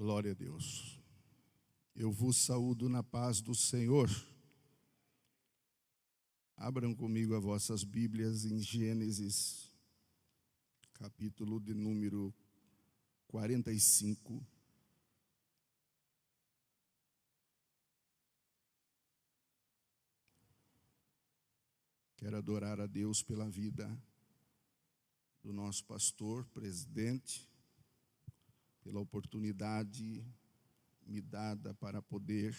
Glória a Deus. Eu vos saúdo na paz do Senhor. Abram comigo as vossas Bíblias em Gênesis, capítulo de número 45. Quero adorar a Deus pela vida do nosso pastor, presidente, pela oportunidade me dada para poder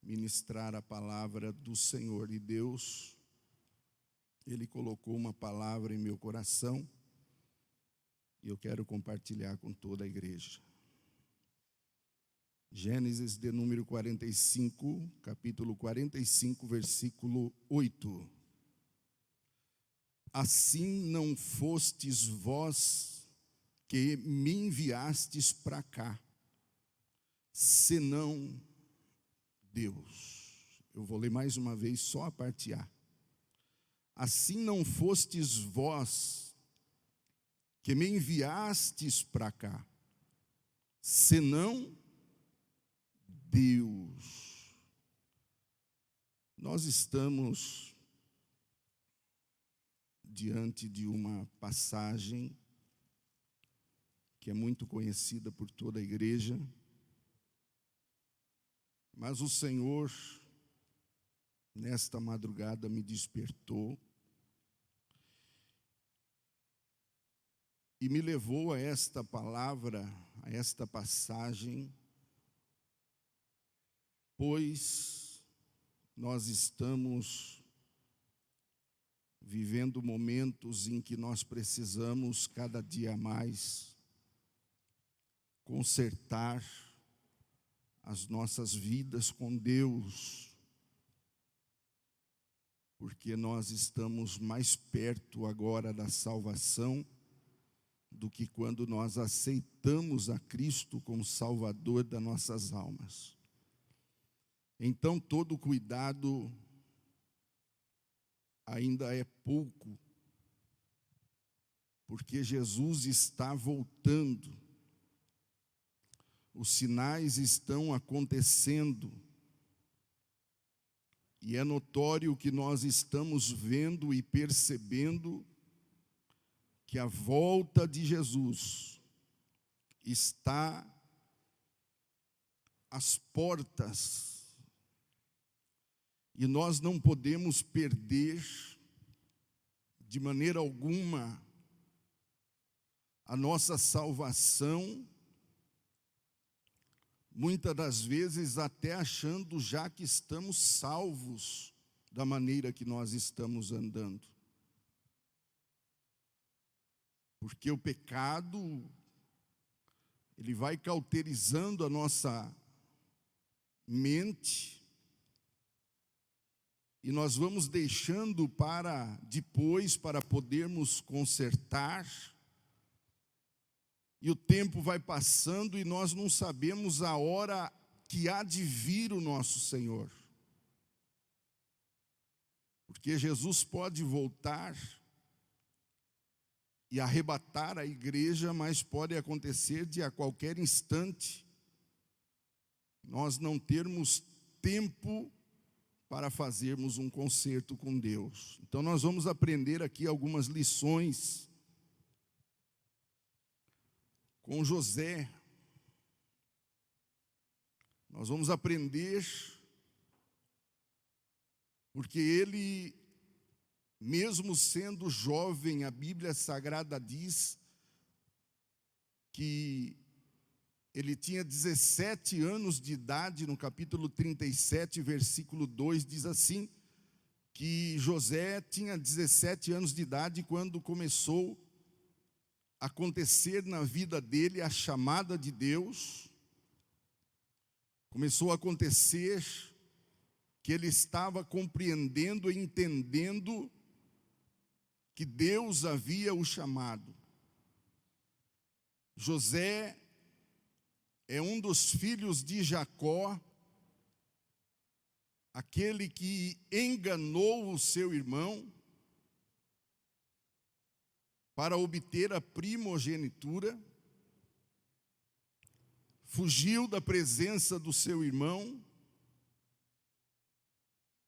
ministrar a palavra do Senhor. E Deus, Ele colocou uma palavra em meu coração e eu quero compartilhar com toda a igreja. Gênesis de número 45, capítulo 45, versículo 8. Assim não fostes vós que me enviastes para cá, senão Deus. Eu vou ler mais uma vez só a parte A. Assim não fostes vós que me enviastes para cá, senão Deus. Nós estamos diante de uma passagem que é muito conhecida por toda a igreja, mas o Senhor, nesta madrugada, me despertou e me levou a esta palavra, a esta passagem, pois nós estamos vivendo momentos em que nós precisamos cada dia mais consertar as nossas vidas com Deus, porque nós estamos mais perto agora da salvação do que quando nós aceitamos a Cristo como Salvador das nossas almas. Então, todo cuidado ainda é pouco, porque Jesus está voltando. Os sinais estão acontecendo e é notório que nós estamos vendo e percebendo que a volta de Jesus está às portas e nós não podemos perder de maneira alguma a nossa salvação, muitas das vezes até achando já que estamos salvos da maneira que nós estamos andando. Porque o pecado, ele vai cauterizando a nossa mente e nós vamos deixando para depois, para podermos consertar. E o tempo vai passando e nós não sabemos a hora que há de vir o nosso Senhor. Porque Jesus pode voltar e arrebatar a igreja, mas pode acontecer de a qualquer instante nós não termos tempo para fazermos um concerto com Deus. Então nós vamos aprender aqui algumas lições com José. Nós vamos aprender, porque ele, mesmo sendo jovem, a Bíblia Sagrada diz que ele tinha 17 anos de idade, no capítulo 37, versículo 2, diz assim, que José tinha 17 anos de idade quando começou acontecer na vida dele a chamada de Deus. Começou a acontecer que ele estava compreendendo e entendendo que Deus havia o chamado. José é um dos filhos de Jacó, aquele que enganou o seu irmão para obter a primogenitura. fugiu da presença do seu irmão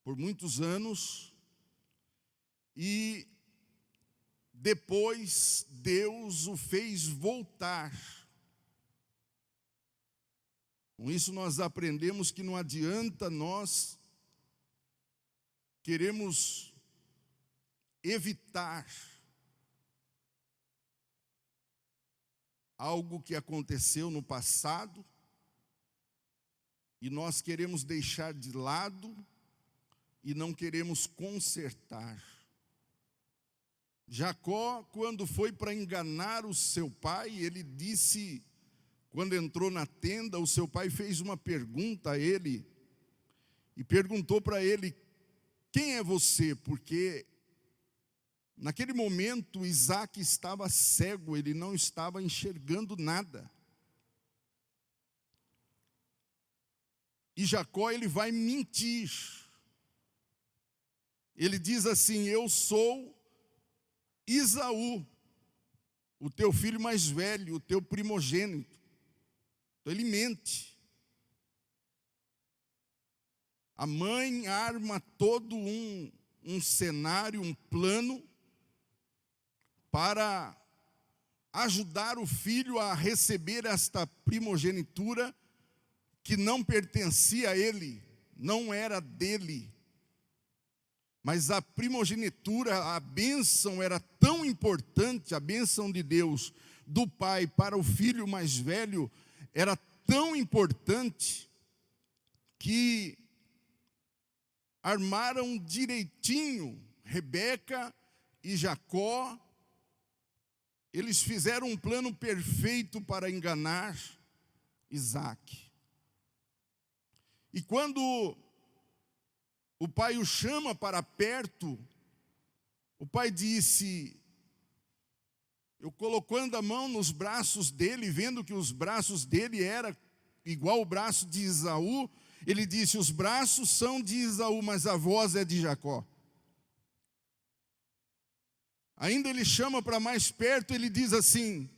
por muitos anos e depois Deus o fez voltar. Com isso nós aprendemos que não adianta nós queremos evitar algo que aconteceu no passado e nós queremos deixar de lado e não queremos consertar. Jacó, quando foi para enganar o seu pai, ele disse, quando entrou na tenda, o seu pai fez uma pergunta a ele e perguntou para ele: quem é você? Porque naquele momento Isaac estava cego, ele não estava enxergando nada. E Jacó, ele vai mentir. Ele diz assim: eu sou Esaú, o teu filho mais velho, o teu primogênito. Então ele mente. A mãe arma todo um cenário, um plano para ajudar o filho a receber esta primogenitura que não pertencia a ele, não era dele. Mas a primogenitura, a bênção era tão importante, a bênção de Deus do pai para o filho mais velho era tão importante que armaram direitinho Rebeca e Jacó. Eles fizeram um plano perfeito para enganar Isaac. E quando o pai o chama para perto, o pai disse, eu colocando a mão nos braços dele, vendo que os braços dele eram igual o braço de Esaú, ele disse, os braços são de Esaú, mas a voz é de Jacó. Ainda ele chama para mais perto, ele diz assim,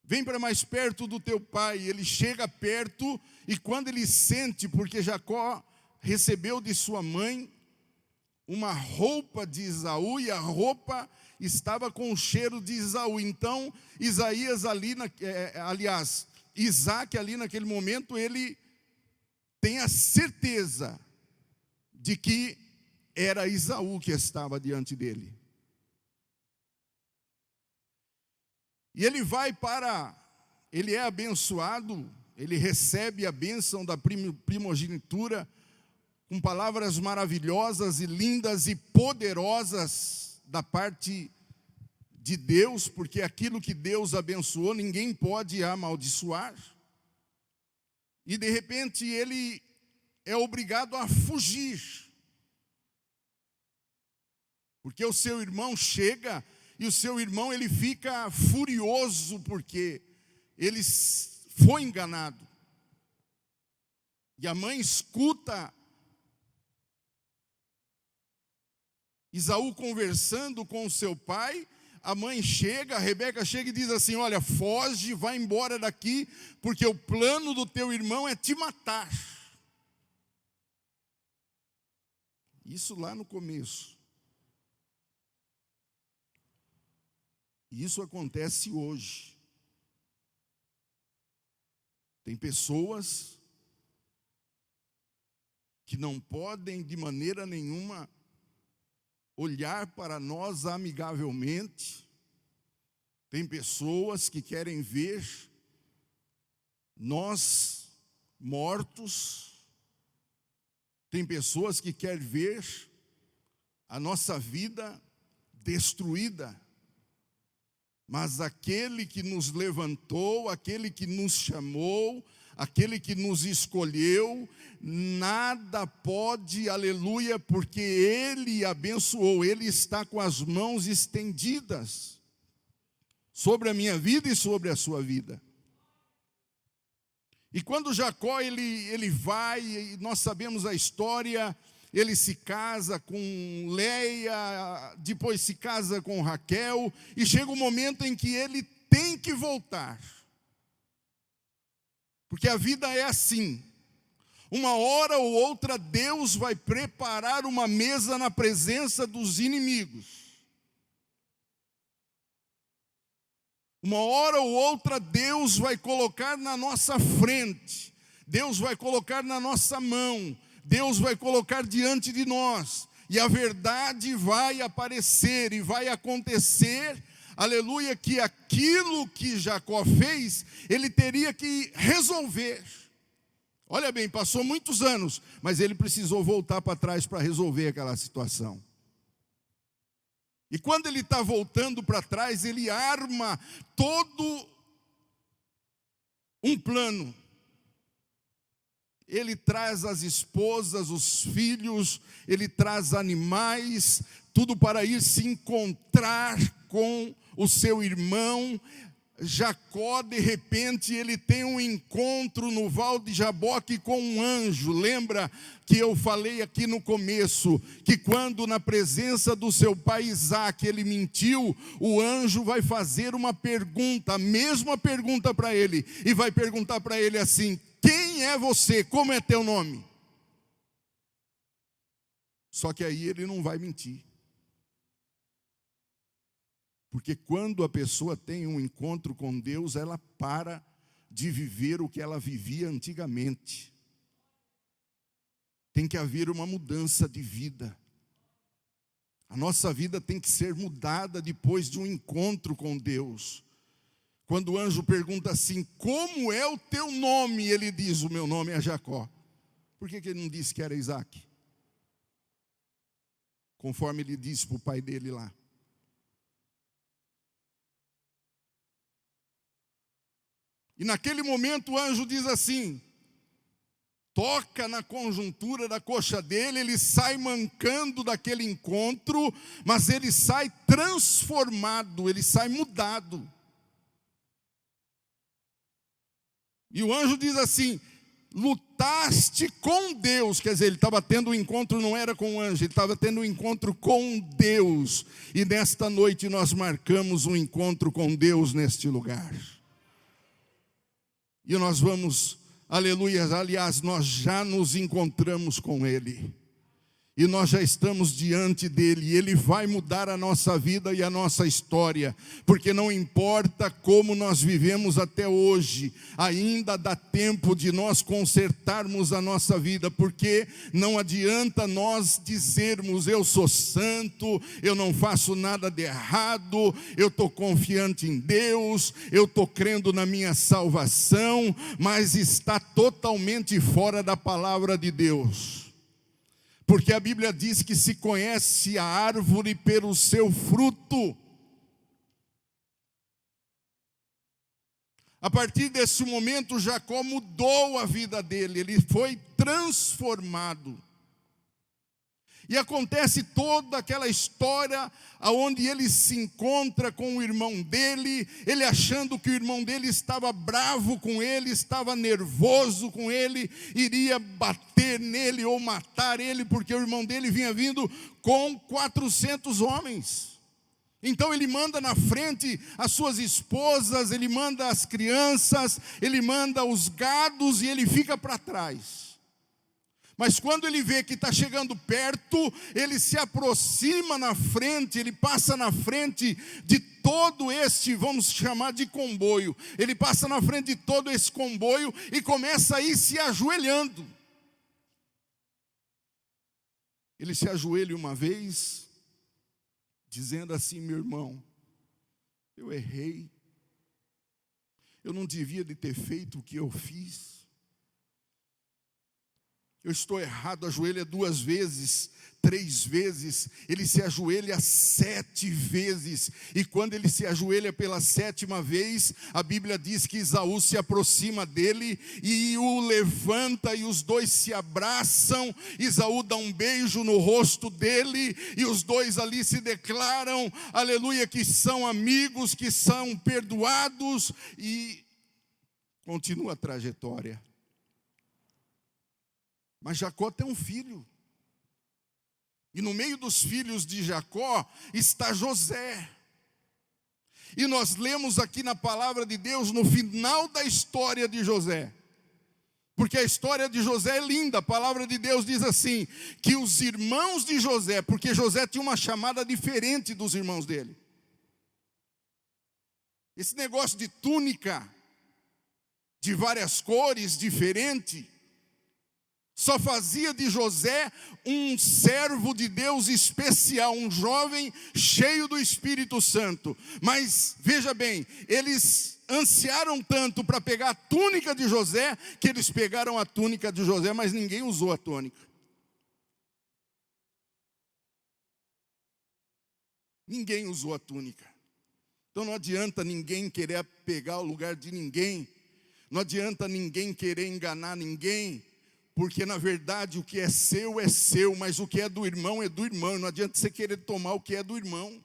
vem para mais perto do teu pai. Ele chega perto e quando ele sente, porque Jacó recebeu de sua mãe uma roupa de Esaú e a roupa estava com o cheiro de Esaú. Então, Isaac ali naquele momento, ele tem a certeza de que era Esaú que estava diante dele. E ele é abençoado, ele recebe a bênção da primogenitura, com palavras maravilhosas e lindas e poderosas da parte de Deus, porque aquilo que Deus abençoou, ninguém pode amaldiçoar. E de repente ele é obrigado a fugir, porque o seu irmão chega e o seu irmão ele fica furioso porque ele foi enganado. E a mãe escuta Esaú conversando com o seu pai. A mãe chega, a Rebeca chega e diz assim, olha, foge, vai embora daqui, porque o plano do teu irmão é te matar. Isso lá no começo. E isso acontece hoje. Tem pessoas que não podem de maneira nenhuma olhar para nós amigavelmente. Tem pessoas que querem ver nós mortos. Tem pessoas que querem ver a nossa vida destruída. Mas aquele que nos levantou, aquele que nos chamou, aquele que nos escolheu, nada pode, aleluia, porque Ele abençoou, Ele está com as mãos estendidas sobre a minha vida e sobre a sua vida. E quando Jacó ele vai, nós sabemos a história, ele se casa com Leia, depois se casa com Raquel, e chega um momento em que ele tem que voltar. Porque a vida é assim. Uma hora ou outra Deus vai preparar uma mesa na presença dos inimigos. Uma hora ou outra Deus vai colocar na nossa frente. Deus vai colocar na nossa mão. Deus vai colocar diante de nós. E a verdade vai aparecer e vai acontecer. Aleluia, que aquilo que Jacó fez, ele teria que resolver. Olha bem, passou muitos anos, mas ele precisou voltar para trás para resolver aquela situação. E quando ele está voltando para trás, ele arma todo um plano. Ele traz as esposas, os filhos, ele traz animais, tudo para ir se encontrar com o seu irmão. Jacó, de repente, ele tem um encontro no Val de Jaboque com um anjo. Lembra que eu falei aqui no começo, que quando na presença do seu pai Isaque ele mentiu, o anjo vai fazer uma pergunta, a mesma pergunta para ele, e vai perguntar para ele assim: quem é você? Como é teu nome? Só que aí ele não vai mentir. Porque quando a pessoa tem um encontro com Deus, ela para de viver o que ela vivia antigamente. Tem que haver uma mudança de vida. A nossa vida tem que ser mudada depois de um encontro com Deus. Quando o anjo pergunta assim: como é o teu nome? Ele diz: o meu nome é Jacó. Por que ele não disse que era Isaque? Conforme ele disse para o pai dele lá. E naquele momento o anjo diz assim, toca na conjuntura da coxa dele, ele sai mancando daquele encontro, mas ele sai transformado, ele sai mudado. E o anjo diz assim: lutaste com Deus. Quer dizer, ele estava tendo um encontro, não era com o anjo, ele estava tendo um encontro com Deus. E nesta noite nós marcamos um encontro com Deus neste lugar. E nós vamos, aleluia, aliás, nós já nos encontramos com Ele. E nós já estamos diante dEle, e Ele vai mudar a nossa vida e a nossa história, porque não importa como nós vivemos até hoje, ainda dá tempo de nós consertarmos a nossa vida, porque não adianta nós dizermos: eu sou santo, eu não faço nada de errado, eu estou confiante em Deus, eu estou crendo na minha salvação, mas está totalmente fora da palavra de Deus. Porque a Bíblia diz que se conhece a árvore pelo seu fruto. A partir desse momento, Jacó mudou a vida dele, ele foi transformado. E acontece toda aquela história onde ele se encontra com o irmão dele, ele achando que o irmão dele estava bravo com ele, estava nervoso com ele, iria bater nele ou matar ele, porque o irmão dele vinha vindo com 400 homens. Então ele manda na frente as suas esposas, ele manda as crianças, ele manda os gados e ele fica para trás. Mas quando ele vê que está chegando perto, ele se aproxima na frente, ele passa na frente de todo este, vamos chamar de comboio. Ele passa na frente de todo esse comboio e começa a ir se ajoelhando. Ele se ajoelha uma vez, dizendo assim: meu irmão, eu errei. Eu não devia de ter feito o que eu fiz. Eu estou errado. Ajoelha 2 vezes, 3 vezes, ele se ajoelha 7 vezes, e quando ele se ajoelha pela 7ª vez, a Bíblia diz que Esaú se aproxima dele, e o levanta, e os dois se abraçam. Esaú dá um beijo no rosto dele, e os dois ali se declaram, aleluia, que são amigos, que são perdoados, e continua a trajetória. Mas Jacó tem um filho. E no meio dos filhos de Jacó está José. E nós lemos aqui na palavra de Deus, no final da história de José, Porque a história de José é linda. A palavra de Deus diz assim, que os irmãos de José, porque José tinha uma chamada diferente dos irmãos dele. Esse negócio de túnica, de várias cores, diferente, só fazia de José um servo de Deus especial, um jovem cheio do Espírito Santo. Mas, veja bem, eles ansiaram tanto para pegar a túnica de José, que eles pegaram a túnica de José, mas ninguém usou a túnica. Ninguém usou a túnica. Então não adianta ninguém querer pegar o lugar de ninguém. Não adianta ninguém querer enganar ninguém. Porque na verdade o que é seu, mas o que é do irmão é do irmão. Não adianta você querer tomar o que é do irmão.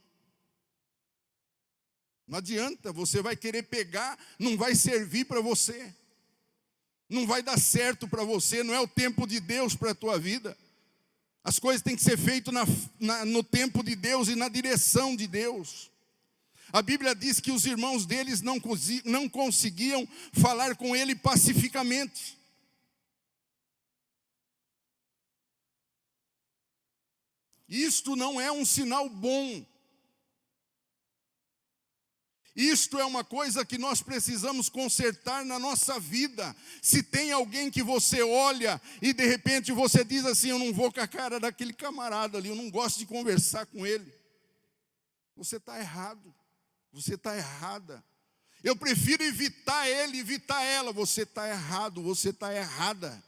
Não adianta, você vai querer pegar, não vai servir para você. Não vai dar certo para você, não é o tempo de Deus para a tua vida. As coisas têm que ser feitas no tempo de Deus e na direção de Deus. A Bíblia diz que os irmãos deles não conseguiam falar com ele pacificamente. Isto não é um sinal bom. Isto é uma coisa que nós precisamos consertar na nossa vida. Se tem alguém que você olha e de repente você diz assim, eu não vou com a cara daquele camarada ali, eu não gosto de conversar com ele. Você está errado, você está errada. Eu prefiro evitar ele, evitar ela. Você está errado, você está errada.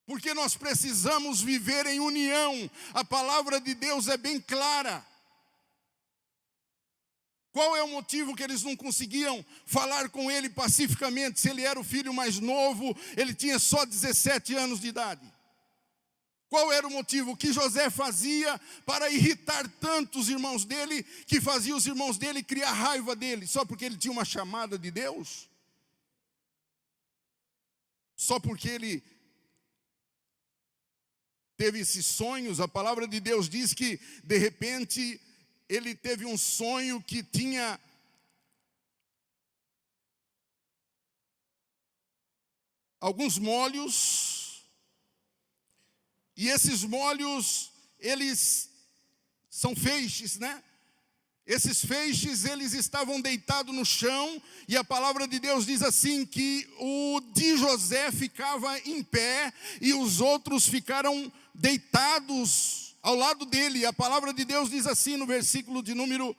Porque nós precisamos viver em união. A palavra de Deus é bem clara. Qual é o motivo que eles não conseguiam falar com ele pacificamente? Se ele era o filho mais novo, ele tinha só 17 anos de idade. Qual era o motivo? O que José fazia para irritar tanto os irmãos dele, que fazia os irmãos dele criar raiva dele? Só porque ele tinha uma chamada de Deus? Só porque ele teve esses sonhos? A palavra de Deus diz que de repente ele teve um sonho que tinha alguns molhos, e esses molhos, eles são feixes, né? Esses feixes, eles estavam deitados no chão, e a palavra de Deus diz assim, que o de José ficava em pé, e os outros ficaram deitados ao lado dele. A palavra de Deus diz assim no versículo de número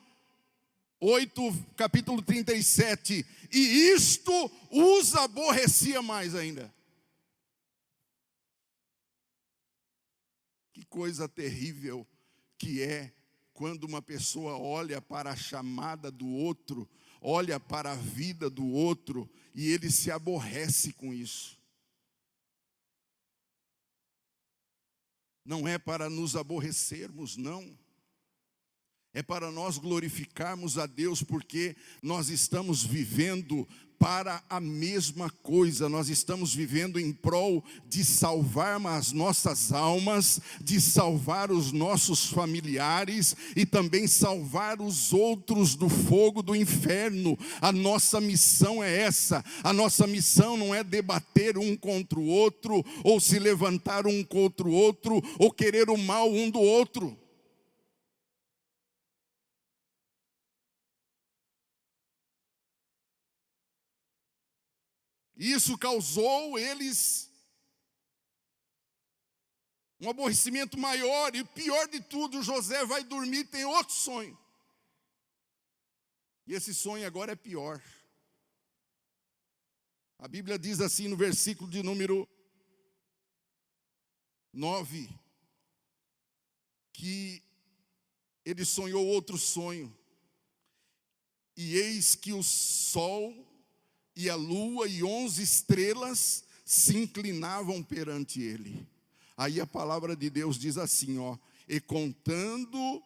8, capítulo 37, e isto os aborrecia mais ainda. Que coisa terrível que é quando uma pessoa olha para a chamada do outro, olha para a vida do outro, e ele se aborrece com isso. Não é para nos aborrecermos, não. É para nós glorificarmos a Deus, porque nós estamos vivendo para a mesma coisa. Nós estamos vivendo em prol de salvar as nossas almas, de salvar os nossos familiares e também salvar os outros do fogo do inferno. A nossa missão é essa. A nossa missão não é debater um contra o outro, ou se levantar um contra o outro, ou querer o mal um do outro. Isso causou eles um aborrecimento maior. E o pior de tudo, José vai dormir e tem outro sonho. E esse sonho agora é pior. A Bíblia diz assim no versículo de número 9, que ele sonhou outro sonho. E eis que o sol e a lua e 11 estrelas se inclinavam perante ele. Aí a palavra de Deus diz assim, e contando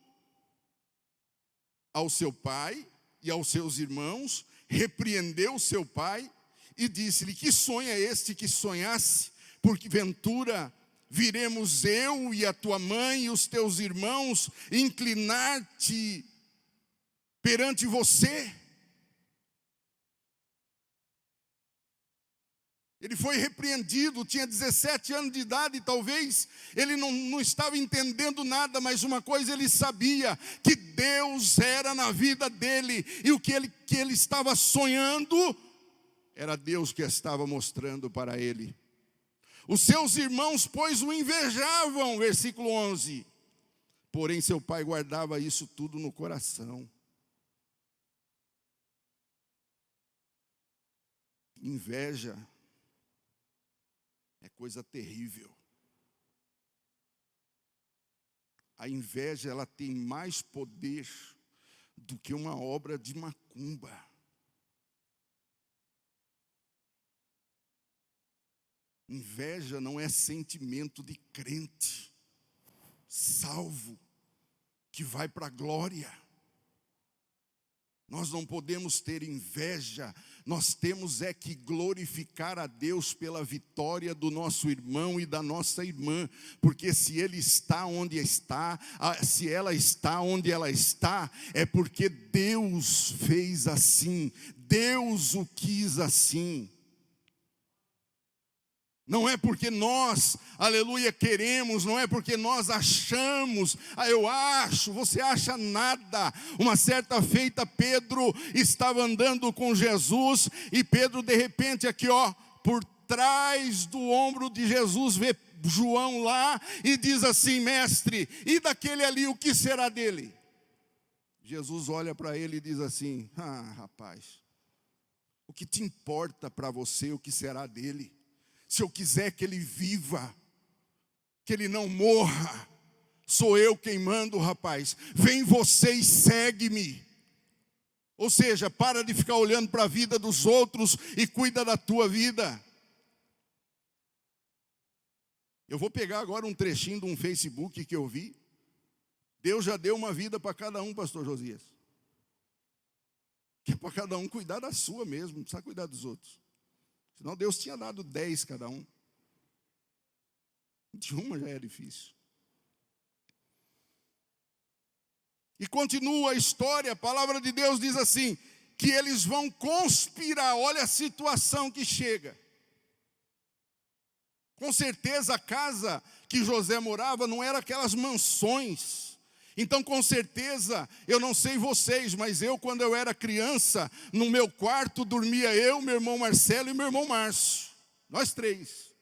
ao seu pai e aos seus irmãos, repreendeu seu pai e disse-lhe, que sonho é este que sonhasse? Porque ventura viremos eu e a tua mãe e os teus irmãos inclinar-te perante você? Ele foi repreendido, tinha 17 anos de idade, talvez ele não estava entendendo nada, mas uma coisa ele sabia, que Deus era na vida dele, e o que ele estava sonhando, era Deus que estava mostrando para ele. Os seus irmãos, pois, o invejavam, versículo 11. Porém, seu pai guardava isso tudo no coração. Inveja é coisa terrível. A inveja, ela tem mais poder do que uma obra de macumba. Inveja não é sentimento de crente salvo, que vai para a glória. Nós não podemos ter inveja, nós temos é que glorificar a Deus pela vitória do nosso irmão e da nossa irmã, porque se ele está onde está, se ela está onde ela está, é porque Deus fez assim, Deus o quis assim. Não é porque nós, aleluia, queremos, não é porque nós achamos, eu acho, você acha nada. Uma certa feita, Pedro estava andando com Jesus, e Pedro de repente aqui por trás do ombro de Jesus, vê João lá, e diz assim: mestre, e daquele ali, o que será dele? Jesus olha para ele e diz assim: rapaz, o que te importa para você o que será dele? Se eu quiser que ele viva, que ele não morra, sou eu quem mando, rapaz. Vem você e segue-me. Ou seja, para de ficar olhando para a vida dos outros e cuida da tua vida. Eu vou pegar agora um trechinho de um Facebook que eu vi. Deus já deu uma vida para cada um, pastor Josias. Que é para cada um cuidar da sua mesmo, não precisa cuidar dos outros. Senão Deus tinha dado 10 cada um. De uma já é difícil. E continua a história, a palavra de Deus diz assim, que eles vão conspirar. Olha a situação que chega. Com certeza a casa que José morava não era aquelas mansões. Então, com certeza, eu não sei vocês, mas eu, quando eu era criança, no meu quarto dormia eu, meu irmão Marcelo e meu irmão Márcio. Nós três.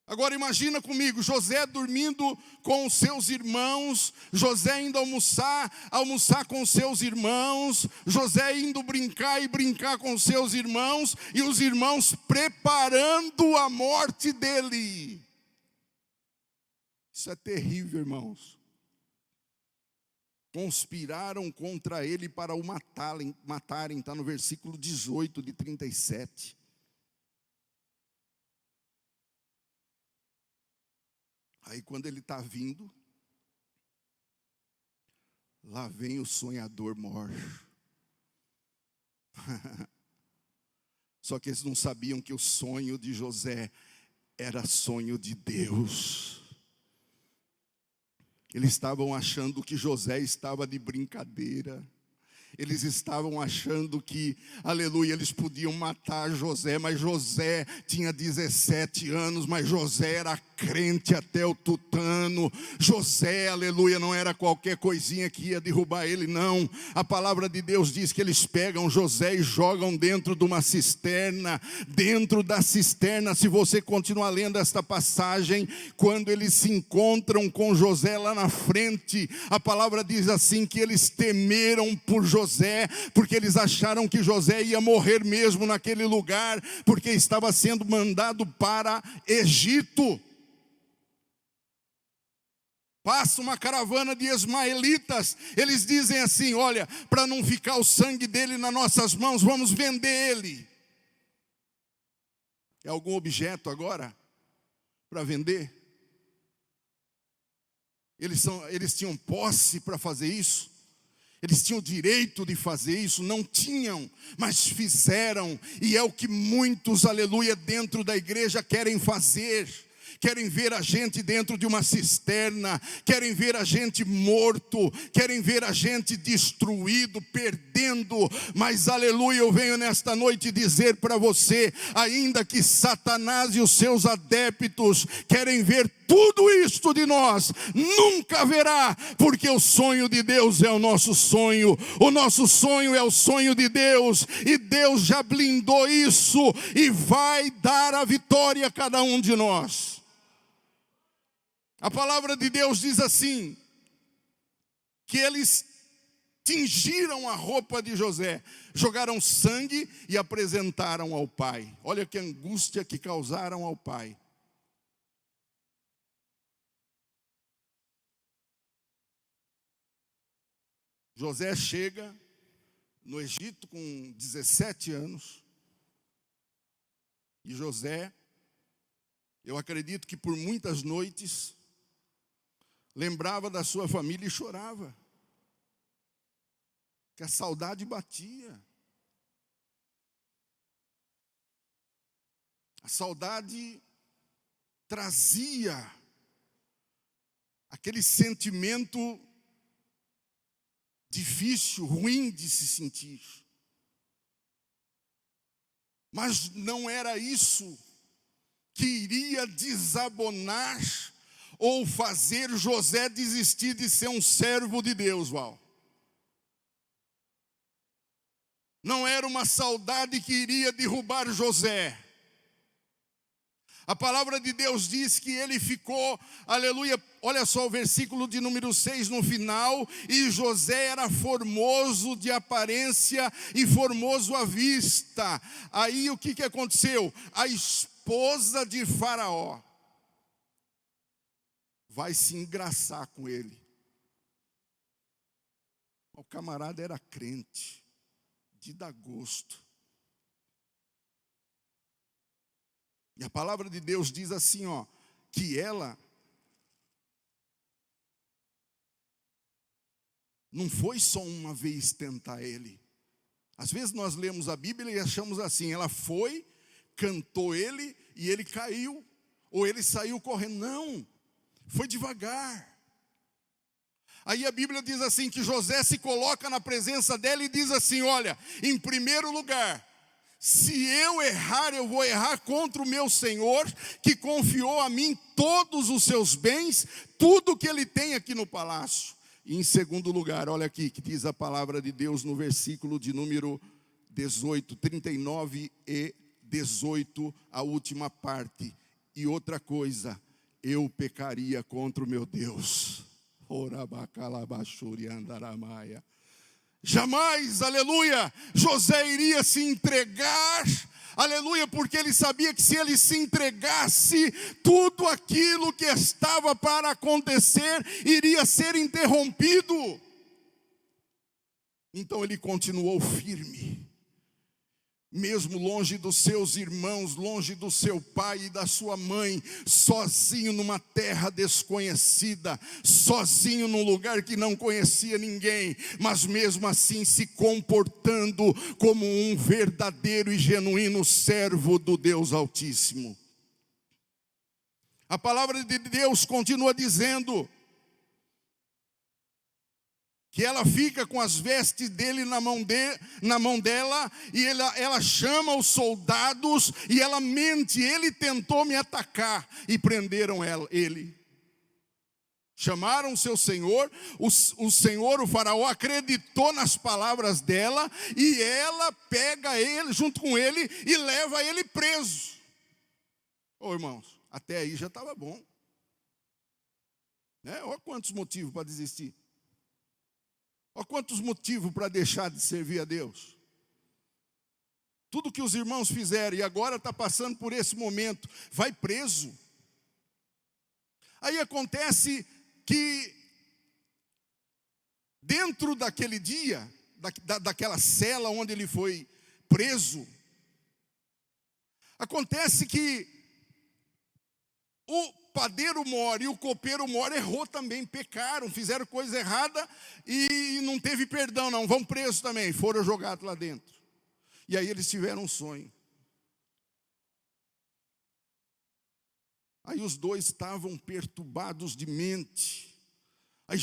Agora imagina comigo, José dormindo com os seus irmãos, José indo almoçar com os seus irmãos, José indo brincar com os seus irmãos, e os irmãos preparando a morte dele. Isso é terrível, irmãos. Conspiraram contra ele para o matarem, está no versículo 18 de 37. Aí quando ele está vindo, lá vem o sonhador mor. Só que eles não sabiam que o sonho de José era sonho de Deus. Eles estavam achando que José estava de brincadeira. Eles estavam achando que, aleluia, eles podiam matar José, mas José tinha 17 anos, mas José era crente até o tutano. José, aleluia, não era qualquer coisinha que ia derrubar ele, não. A palavra de Deus diz que eles pegam José e jogam dentro de uma cisterna. Dentro da cisterna, se você continuar lendo esta passagem, quando eles se encontram com José lá na frente, a palavra diz assim, que eles temeram por José, porque eles acharam que José ia morrer mesmo naquele lugar, porque estava sendo mandado para Egito. Passa uma caravana de ismaelitas, eles dizem assim, olha, para não ficar o sangue dele nas nossas mãos, vamos vender ele. É algum objeto agora para vender? Eles tinham posse para fazer isso? Eles tinham o direito de fazer isso? Não tinham, mas fizeram. E é o que muitos, aleluia, dentro da igreja querem fazer. querem ver a gente dentro de uma cisterna, querem ver a gente morto, querem ver a gente destruído, perdendo. Mas aleluia, eu venho nesta noite dizer para você, ainda que Satanás e os seus adeptos querem ver tudo isto de nós, nunca haverá, porque o sonho de Deus é o nosso sonho é o sonho de Deus, e Deus já blindou isso, e vai dar a vitória a cada um de nós. A palavra de Deus diz assim, que eles tingiram a roupa de José, jogaram sangue e apresentaram ao pai. Olha que angústia que causaram ao pai. José chega no Egito com 17 anos. E José, eu acredito que por muitas noites, lembrava da sua família e chorava. Que a saudade batia. A saudade trazia aquele sentimento difícil, ruim de se sentir. Mas não era isso que iria desabonar ou fazer José desistir de ser um servo de Deus, Val. Não era uma saudade que iria derrubar José. A palavra de Deus diz que ele ficou, aleluia, olha só o versículo de número 6 no final, e José era formoso de aparência e formoso à vista. Aí o que aconteceu? A esposa de Faraó vai se engraçar com ele. O camarada era crente, de dar gosto. E a palavra de Deus diz assim, que ela não foi só uma vez tentar ele. Às vezes nós lemos a Bíblia e achamos assim, ela foi, cantou ele e ele caiu, ou ele saiu correndo. Não, foi devagar. Aí a Bíblia diz assim, que José se coloca na presença dela e diz assim, olha, em primeiro lugar, se eu errar, eu vou errar contra o meu Senhor, que confiou a mim todos os seus bens, tudo que ele tem aqui no palácio. E em segundo lugar, olha aqui, que diz a palavra de Deus no versículo de número 18, 39 e 18, a última parte. E outra coisa, eu pecaria contra o meu Deus. Jamais, aleluia, José iria se entregar, aleluia, porque ele sabia que se ele se entregasse, tudo aquilo que estava para acontecer iria ser interrompido. Então ele continuou firme. Mesmo longe dos seus irmãos, longe do seu pai e da sua mãe, sozinho numa terra desconhecida, sozinho num lugar que não conhecia ninguém, mas mesmo assim se comportando como um verdadeiro e genuíno servo do Deus Altíssimo. A palavra de Deus continua dizendo que ela fica com as vestes dele na mão dela, e ela chama os soldados, e ela mente, ele tentou me atacar, e prenderam ele. Chamaram seu senhor, o senhor, o faraó, acreditou nas palavras dela, e ela pega ele, junto com ele, e leva ele preso. Irmãos, até aí já estava bom. Olha quantos motivos para desistir. Olha quantos motivos para deixar de servir a Deus. Tudo que os irmãos fizeram e agora está passando por esse momento, vai preso. Aí acontece que dentro daquele dia, daquela cela onde ele foi preso, acontece que o padeiro mor e o copeiro mor errou também, pecaram, fizeram coisa errada e não teve perdão, não, vão presos também, foram jogados lá dentro. E aí eles tiveram um sonho. Aí os dois estavam perturbados de mente. Aí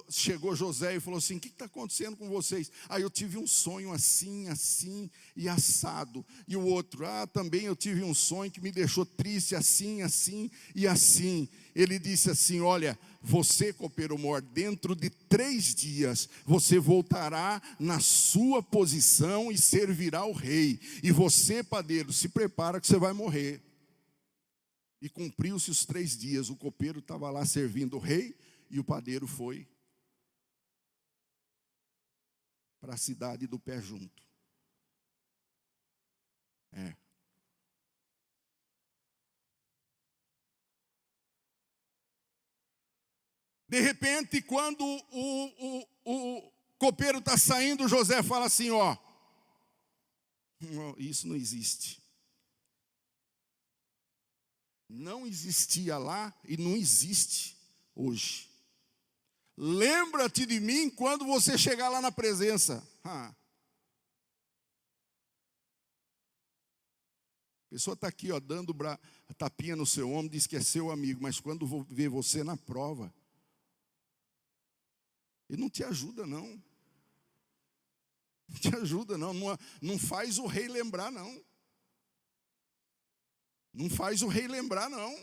chegou José e falou assim: o que está acontecendo com vocês? Aí eu tive um sonho assim, assim e assado. E o outro: também eu tive um sonho que me deixou triste assim, assim e assim. Ele disse assim: olha, você, copeiro mor, dentro de 3 dias, você voltará na sua posição e servirá ao rei. E você, padeiro, se prepara que você vai morrer. E cumpriu-se os 3 dias, o copeiro estava lá servindo o rei, e o padeiro foi para a cidade do pé junto. De repente, quando o copeiro está saindo, José fala assim: ó, isso não existe. Não existia lá e não existe hoje. Lembra-te de mim quando você chegar lá na presença. A pessoa está aqui, ó, dando a tapinha no seu ombro, diz que é seu amigo, mas quando vou ver você na prova, ele não te ajuda não. Não te ajuda não. Não faz o rei lembrar não. Não faz o rei lembrar não.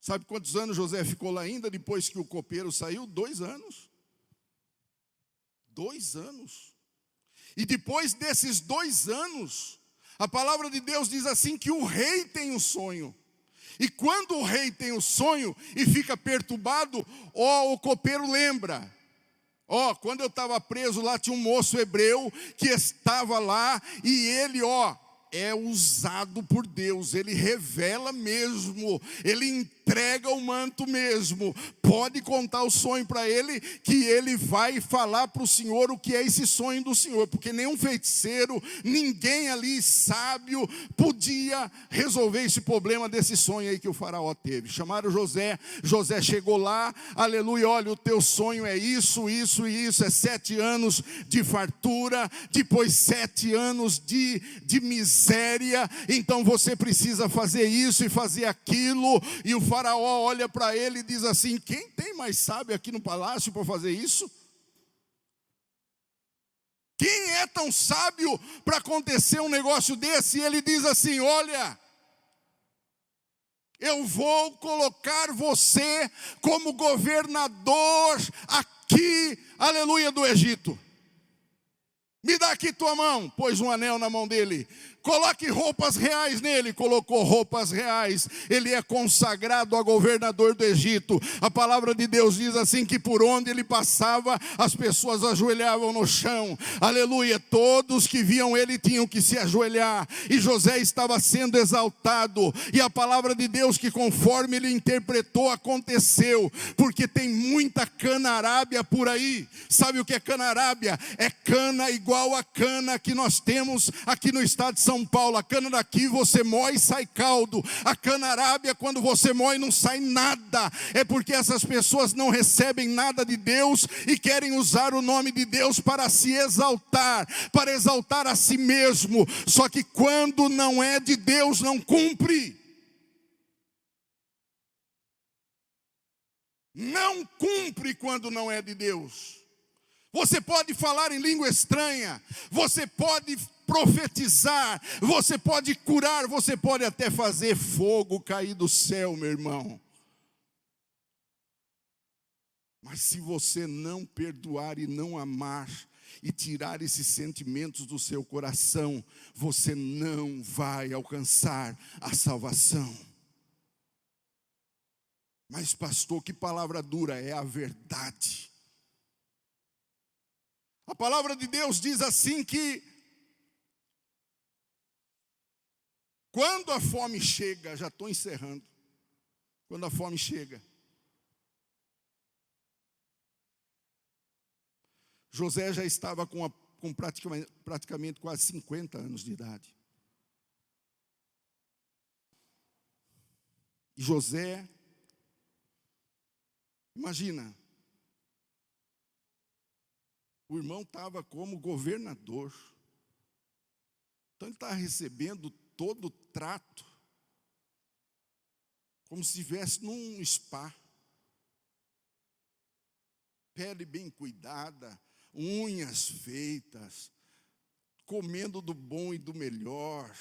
Sabe quantos anos José ficou lá ainda depois que o copeiro saiu? 2 anos. 2 anos. E depois desses 2 anos, a palavra de Deus diz assim que o rei tem um sonho. E quando o rei tem um sonho e fica perturbado, o copeiro lembra. Quando eu estava preso lá, tinha um moço hebreu que estava lá e ele, é usado por Deus, ele revela mesmo, ele entrega o manto mesmo. Pode contar o sonho para ele, que ele vai falar para o Senhor o que é esse sonho do Senhor, porque nenhum feiticeiro, ninguém ali sábio podia resolver esse problema desse sonho aí que o faraó teve. Chamaram José, José chegou lá, aleluia, olha, o teu sonho é isso, isso e isso, é 7 anos de fartura, depois 7 anos de miséria, então você precisa fazer isso e fazer aquilo. E o faraó olha para ele e diz assim: quem tem mais sábio aqui no palácio para fazer isso? Quem é tão sábio para acontecer um negócio desse? E ele diz assim: olha, eu vou colocar você como governador aqui, aleluia, do Egito. Me dá aqui tua mão. Pôs um anel na mão dele. Coloque roupas reais nele. Colocou roupas reais. Ele é consagrado a governador do Egito. A palavra de Deus diz assim que por onde ele passava, as pessoas ajoelhavam no chão. Aleluia. Todos que viam ele tinham que se ajoelhar. E José estava sendo exaltado. E a palavra de Deus, que conforme ele interpretou, aconteceu. Porque tem muita cana-arábia por aí. Sabe o que é cana-arábia? É cana igual a cana que nós temos aqui no estado de São Paulo. A cana daqui você moe e sai caldo. A cana-arábia, quando você moe, não sai nada. É porque essas pessoas não recebem nada de Deus e querem usar o nome de Deus para se exaltar, para exaltar a si mesmo. Só que quando não é de Deus, não cumpre. Não cumpre quando não é de Deus. Você pode falar em língua estranha, você pode profetizar, você pode curar, você pode até fazer fogo cair do céu, meu irmão. Mas se você não perdoar e não amar, e tirar esses sentimentos do seu coração, você não vai alcançar a salvação. Mas pastor, que palavra dura, é a verdade. A palavra de Deus diz assim que quando a fome chega, já estou encerrando, quando a fome chega, José já estava com praticamente quase 50 anos de idade. E José, imagina, o irmão estava como governador. Então ele estava recebendo todo o trato. como se estivesse num spa. Pele bem cuidada, unhas feitas, comendo do bom e do melhor,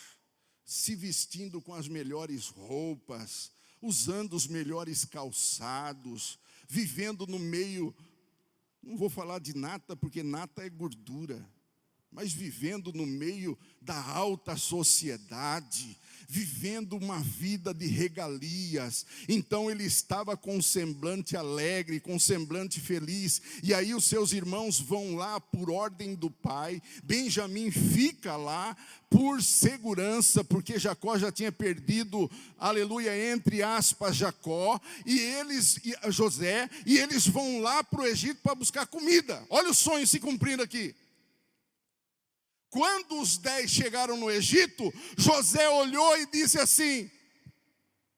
se vestindo com as melhores roupas, usando os melhores calçados, vivendo no meio, não vou falar de nata, porque nata é gordura, mas vivendo no meio da alta sociedade, vivendo uma vida de regalias. Então ele estava com um semblante alegre, com um semblante feliz. E aí os seus irmãos vão lá por ordem do pai. Benjamim fica lá por segurança, porque Jacó já tinha perdido, aleluia, entre aspas, Jacó, José, e eles vão lá para o Egito para buscar comida. Olha o sonho se cumprindo aqui. Quando os 10 chegaram no Egito, José olhou e disse assim,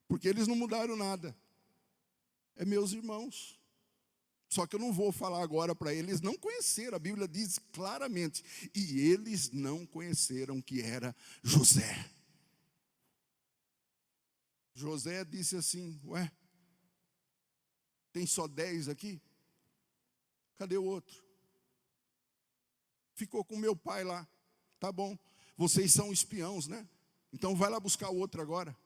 porque eles não mudaram nada, é meus irmãos. Só que eu não vou falar agora para eles não conheceram, a Bíblia diz claramente, e eles não conheceram que era José. José disse assim, ué, tem só 10 aqui? Cadê o outro? Ficou com meu pai lá. Tá bom, vocês são espiãos, né? Então vai lá buscar o outro agora.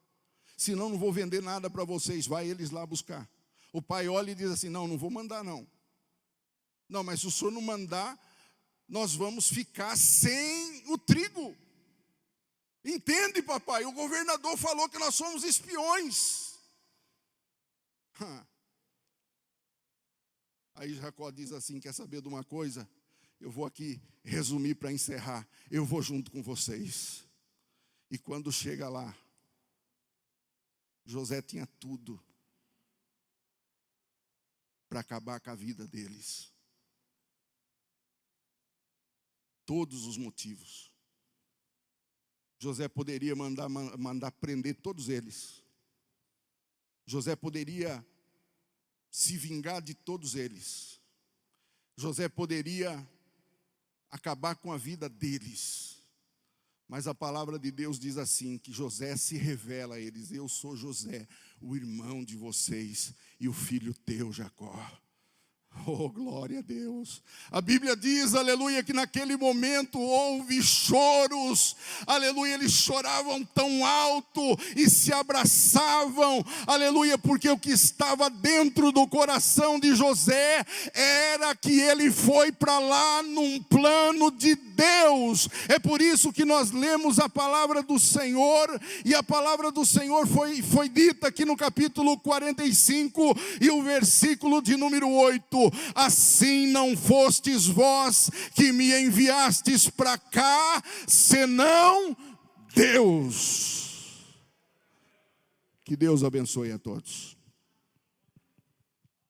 Senão não vou vender nada para vocês, vai eles lá buscar. O pai olha e diz assim, não vou mandar não. Não, mas se o senhor não mandar, nós vamos ficar sem o trigo. Entende, papai? O governador falou que nós somos espiões. Aí Jacó diz assim, quer saber de uma coisa? Eu vou aqui resumir para encerrar. Eu vou junto com vocês. E quando chega lá, José tinha tudo para acabar com a vida deles. Todos os motivos. José poderia mandar prender todos eles. José poderia se vingar de todos eles. José poderia acabar com a vida deles. Mas a palavra de Deus diz assim, que José se revela a eles, eu sou José, o irmão de vocês e o filho teu, Jacó. Oh, glória a Deus. A Bíblia diz, aleluia, que naquele momento houve choros, aleluia, eles choravam tão alto e se abraçavam, aleluia, porque o que estava dentro do coração de José era que ele foi para lá num plano de Deus. É por isso que nós lemos a palavra do Senhor, e a palavra do Senhor foi dita aqui no capítulo 45 e o versículo de número 8. Assim não fostes vós que me enviastes para cá, senão Deus. Que Deus abençoe a todos.